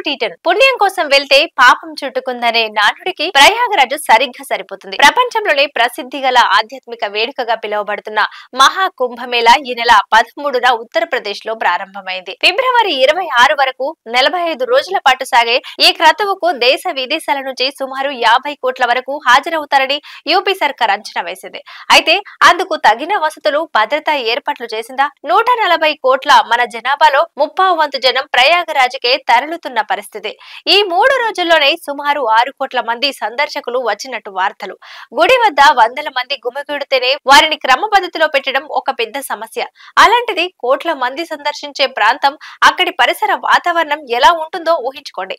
టీటన్ పుణ్యం కోసం వెళ్తే పాపం చుట్టుకుందనే నానుడికి ప్రయాగరాజు సరిగ్గా సరిపోతుంది. ప్రపంచంలోనే ప్రసిద్ధి గల ఆధ్యాత్మిక వేడుకగా పిలువబడుతున్న మహా కుంభమేళా ఈ నెల 13న ఉత్తరప్రదేశ్ లో ప్రారంభమైంది. ఫిబ్రవరి 26 వరకు 45 రోజుల పాటు సాగే ఈ క్రతువుకు దేశ విదేశాల నుంచి సుమారు 50 కోట్ల వరకు హాజరవుతారని యూపీ సర్కార్ అంచనా వేసింది. అయితే అందుకు తగిన వసతులు, భద్రతా ఏర్పాట్లు చేసిందా? 140 కోట్ల మన జనాభాలో 30% జనం ప్రయాగరాజుకే తరలుతున్న పరిస్థితి. ఈ 3 రోజుల్లోనే సుమారు 6 కోట్ల మంది సందర్శకులు వచ్చినట్టు వార్తలు. గుడి వద్ద వందల మంది గుమిగూడితేనే వారిని క్రమ పద్ధతిలో పెట్టడం ఒక పెద్ద సమస్య. అలాంటిది కోట్ల మంది సందర్శించే ప్రాంతం, అక్కడి పరిసర వాతావరణం ఎలా ఉంటుందో ఊహించుకోండి.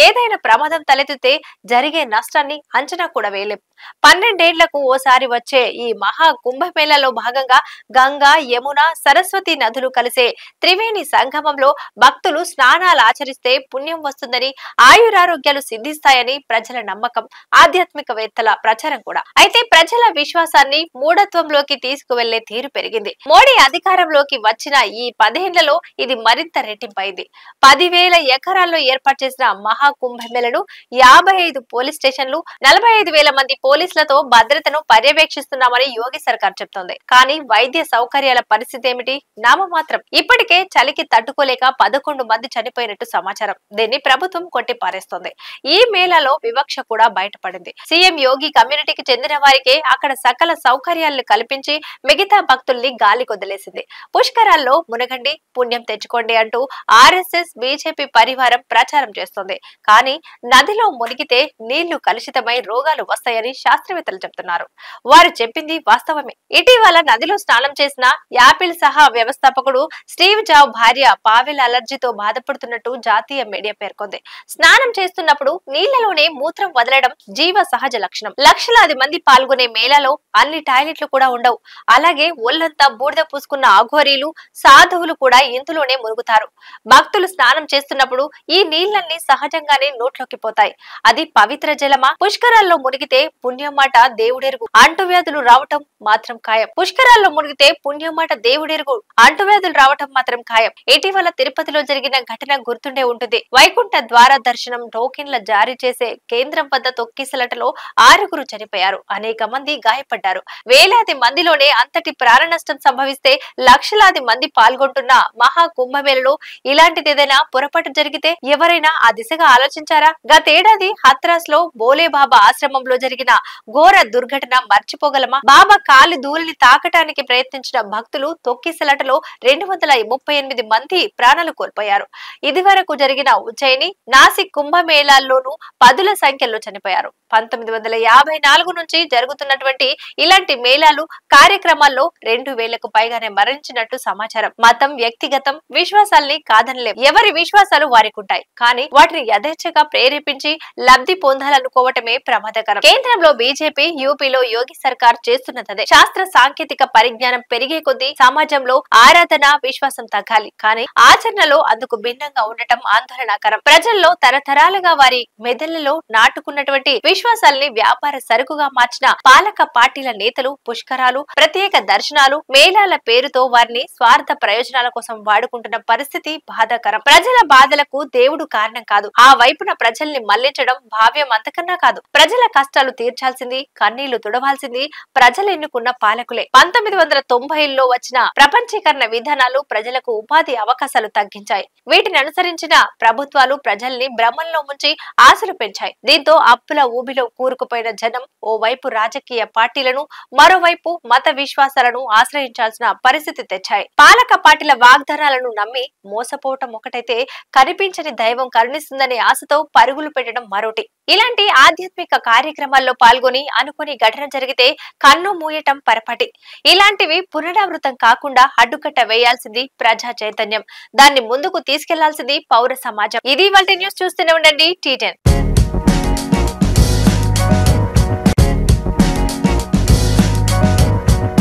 ఏదైనా ప్రమాదం తలెత్తితే జరిగే నష్టాన్ని అంచనా కూడా వేయలేం. 12 ఏళ్లకు ఓసారి వచ్చే ఈ మహా కుంభమేళాలో భాగంగా గంగా, యమున, సరస్వతి నదులు కలిసే త్రివేణి సంగమంలో భక్తులు స్నానాలు ఆచరిస్తే పుణ్యం వస్తుందని, ఆయురారోగ్యాలు సిద్ధిస్తాయని ప్రజల నమ్మకం, ఆధ్యాత్మికవేత్తల ప్రచారం కూడా. అయితే ప్రజల విశ్వాసాన్ని మూఢత్వంలోకి తీసుకువెళ్లే తీరు పెరిగింది. మోడీ అధికారంలోకి వచ్చిన ఈ 10 ఏళ్లలో ఇది మరింత రెట్టింపైంది. 10,000 ఎకరాల్లో ఏర్పాటు చేసిన మహా కుంభమేళను 55 పోలీస్ స్టేషన్లు, 45,000 మంది పోలీసులతో భద్రతను పర్యవేక్షిస్తున్నామని యోగి సర్కార్ చెప్తోంది. కానీ వైద్య సౌకర్యాల పరిస్థితి ఏమిటి? నామమాత్రం. ఇప్పటికే చలికి తట్టుకోలేక 11 మంది చనిపోయినట్టు సమాచారం. దీన్ని ప్రభుత్వం కొట్టిపారేస్తోంది. ఈ మేళాలో వివక్ష కూడా బయటపడింది. సీఎం యోగి కమ్యూనిటీకి చెందిన వారికే అక్కడ సకల సౌకర్యాలను కల్పించి మిగతా భక్తుల్ని గాలి కొదిలేసింది. పుష్కరాల్లో మునగండి, పుణ్యం తెచ్చుకోండి అంటూ ఆర్ఎస్ఎస్, బీజేపీ పరివారం ప్రచారం చేస్తోంది. కానీ నదిలో మునిగితే నీళ్లు కలుషితమై రోగాలు వస్తాయని శాస్త్రవేత్తలు చెప్తున్నారు. వారు చెప్పింది వాస్తవమే. ఇటీవల నదిలో స్నానం చేసిన యాపిల్ సహా వ్యవస్థాపకుడు స్టీవ్ జాబ్ భార్య పావెల్ అలర్జీతో బాధపడుతున్నట్టు జాతీయ మీడియా పేర్కొంది. స్నానం చేస్తున్నప్పుడు నీళ్లలోనే మూత్రం వదలడం జీవ సహజ లక్షణం. లక్షలాది మంది పాల్గొనే మేళాలో అన్ని టాయిలెట్లు కూడా ఉండవు. అలాగే ఒళ్లంతా బూడిద పూసుకున్న అఘోరీలు, సాధువులు కూడా ఇందులోనే మునుగుతారు. భక్తులు స్నానం చేస్తున్నప్పుడు ఈ నీళ్లన్నీ సహజంగానే నోట్లోకి పోతాయి. అది పవిత్ర జలమా? పుష్కరాల్లో మునిగితే పుణ్యమాట దేవుడెరుగు, అంటువ్యాధులు రావటం మాత్రం ఖాయం. పుష్కరాల్లో మునిగితే పుణ్యమాట దేవుడెరుగు, అంటువ్యాధులు రావటం మాత్రం ఖాయం. ఇటీవల తిరుపతిలో జరిగిన ఘటన గుర్తుండే ఉంటుంది. వైకుంఠ ద్వార దర్శనం టోకెన్ల జారీ చేసే కేంద్రం వద్ద తొక్కిసలాటలో 6గురు చనిపోయారు, అనేక మంది గాయపడ్డారు. వేలాది మందిలోనే అంతటి ప్రాణ నష్టం సంభవిస్తే లక్షలాది మంది పాల్గొంటున్న మహా కుంభమేళలో ఇలాంటిదేదైనా పొరపాటు జరిగితే ఎవరైనా ఆ దిశగా ఆలోచించారా? గతేడాది హత్రాస్ లో బోలే బాబా ఆశ్రమంలో జరిగిన ఘోర దుర్ఘటన మర్చిపోగలమా? బాబా కాలి ధూళిని తాకటానికి ప్రయత్నించిన భక్తులు తొక్కిసలాటలో 238 మంది ప్రాణాలు కోల్పోయారు. ఇది వరకు జరిగిన ఉజ్జయిని, నాసిక్ కుంభమేళాల్లోనూ పదుల సంఖ్యలో చనిపోయారు. 1954 నుంచి జరుగుతున్నటువంటి ఇలాంటి మేళాలు, కార్యక్రమాల్లో 2,000కు పైగానే మరణించినట్టు సమాచారం. మతం వ్యక్తిగతం, విశ్వాసాల్ని కాదనలేం. ఎవరి విశ్వాసాలు వారికి ఉంటాయి. కానీ వాటిని యథేచ్ఛగా ప్రేరేపించి లబ్ధి పొందాలనుకోవటమే ప్రమాదకరం. కేంద్రంలో బీజేపీ, యూపీలో యోగి సర్కార్ చేస్తున్నదే. శాస్త్ర సాంకేతిక పరిజ్ఞానం పెరిగే కొద్దీ సమాజంలో ఆరాధన, విశ్వాసం తగ్గాలి. కానీ ఆచరణలో అందుకు భిన్నంగా ఉండటం ఆందోళనకరం. ప్రజల్లో తరతరాలుగా వారి మెదళ్లలో నాటుకున్నటువంటి విశ్వాసాల్ని వ్యాపార సరుకుగా మార్చిన పాలక పార్టీల నేతలు పుష్కరాలు, ప్రత్యేక దర్శనాలు, మేళాల పేరుతో వారిని స్వార్థ ప్రయోజనాల కోసం వాడుకుంటున్న పరిస్థితి బాధాకరం. ప్రజల బాధలకు దేవుడు కారణం కాదు. ఆ వైపున ప్రజల్ని మళ్లించడం భావ్యం అంతకన్నా కాదు. ప్రజల కష్టాలు తీర్చాల్సింది, కన్నీళ్లు తుడవాల్సింది ప్రజలు ఎన్నుకున్న పాలకులే. 1990లో వచ్చిన ప్రపంచీకరణ విధానాలు ప్రజలకు ఉపాధి అవకాశాలు తగ్గించాయి. వీటిని అనుసరించిన ప్రభుత్వాలు ప్రజల్ని భ్రమంలో ముంచి ఆశలు పెంచాయి. దీంతో అప్పుల ఊబిలో కూరుకుపోయిన జనం ఓవైపు రాజకీయ పార్టీలను, మరోవైపు మత విశ్వాసాలను ఆశ్రయించాల్సిన పరిస్థితి తెచ్చాయి. పాలక పార్టీల వాగ్దానాలను నమ్మి మోసపోవటం ఒకటైతే, కనిపించని దైవం కరుణిస్తుందనే ఆశతో పరుగులు పెట్టడం మరోటి. ఇలాంటి ఆధ్యాత్మిక కార్యక్రమాల్లో పాల్గొని అనుకుని ఘటన జరిగితే కన్ను మూయటం పరపాటి. ఇలాంటివి పునరావృతం కాకుండా అడ్డుకట్ట వేయాల్సింది ప్రజా చైతన్యం. దాన్ని ముందుకు తీసుకెళ్లాల్సింది పౌర సమాజం. ఇది ఇవాల్టి న్యూస్. చూస్తూనే ఉండండి T10.